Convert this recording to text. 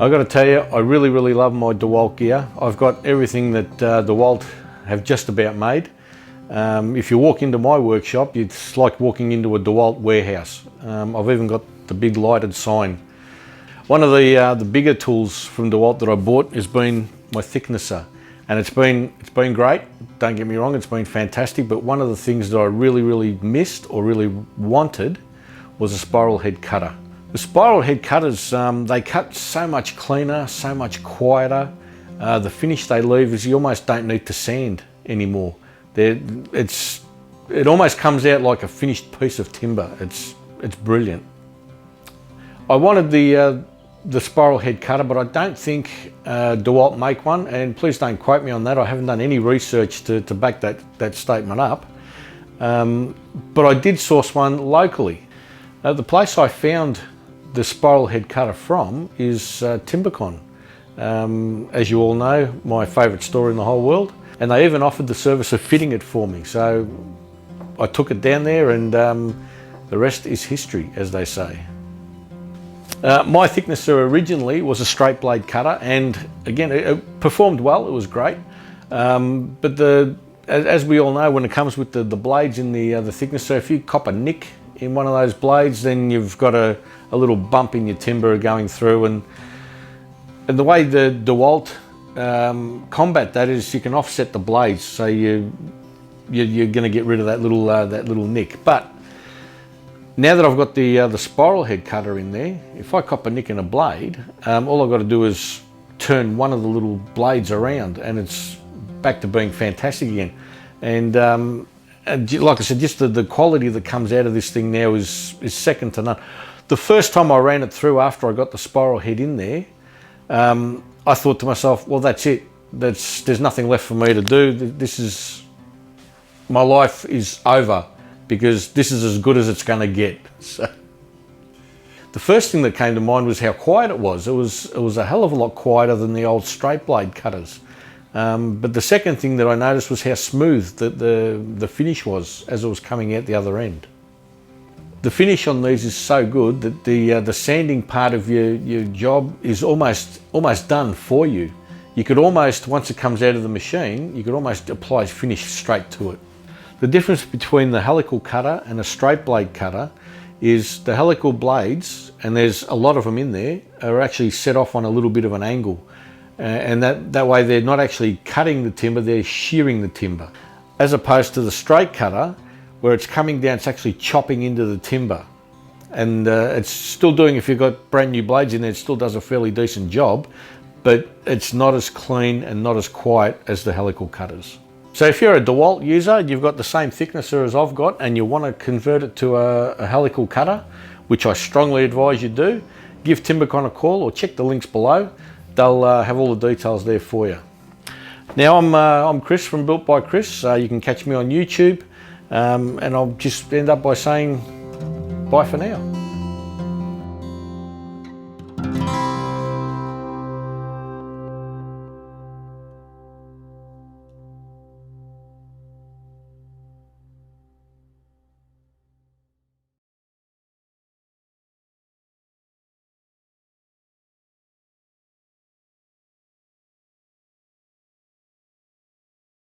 I've got to tell you, I really love my DeWalt gear. I've got everything that DeWalt have just about made. If you walk into my workshop, it's like walking into a DeWalt warehouse. I've even got the big lighted sign. One of the bigger tools from DeWalt that I bought has been my thicknesser, and it's been great. Don't get me wrong, it's been fantastic. But one of the things that I really missed or really wanted was a spiral head cutter. The spiral head cutters, they cut so much cleaner, so much quieter. The finish they leave is you almost don't need to sand anymore. It almost comes out like a finished piece of timber. It's brilliant. I wanted the spiral head cutter, but I don't think DeWalt make one, and please don't quote me on that. I haven't done any research to back that statement up. But I did source one locally. The place I found the spiral head cutter from is TimberCon. As you all know, my favourite store in the whole world, and they even offered the service of fitting it for me. So I took it down there, and the rest is history, as they say. My thicknesser originally was a straight blade cutter, and again, it performed well. It was great, but as we all know, when it comes with the blades in the thicknesser, if you cop a nick in one of those blades, then you've got a little bump in your timber going through. And the way the DeWalt combat that is, you can offset the blades, so you're going to get rid of that little nick. But now that I've got the spiral head cutter in there, if I cop a nick in a blade, all I've got to do is turn one of the little blades around, and it's back to being fantastic again. And like I said, just the quality that comes out of this thing now is second to none. The first time I ran it through after I got the spiral head in there, I thought to myself, well, that's it. There's nothing left for me to do. My life is over, because this is as good as it's going to get. So the first thing that came to mind was how quiet it was. It was a hell of a lot quieter than the old straight blade cutters. But the second thing that I noticed was how smooth the finish was as it was coming out the other end. The finish on these is so good that the sanding part of your job is almost done for you. You could almost, once it comes out of the machine, you could almost apply finish straight to it. The difference between the helical cutter and a straight blade cutter is the helical blades, and there's a lot of them in there, are actually set off on a little bit of an angle. And that way they're not actually cutting the timber, they're shearing the timber. As opposed to the straight cutter, where it's coming down, it's actually chopping into the timber. And it's still doing, if you've got brand new blades in there, it still does a fairly decent job, but it's not as clean and not as quiet as the helical cutters. So if you're a DeWalt user, you've got the same thicknesser as I've got, and you want to convert it to a helical cutter, which I strongly advise you do, give TimberCon a call or check the links below. They'll have all the details there for you. Now I'm Chris from Built by Chris. You can catch me on YouTube, and I'll just end up by saying bye for now.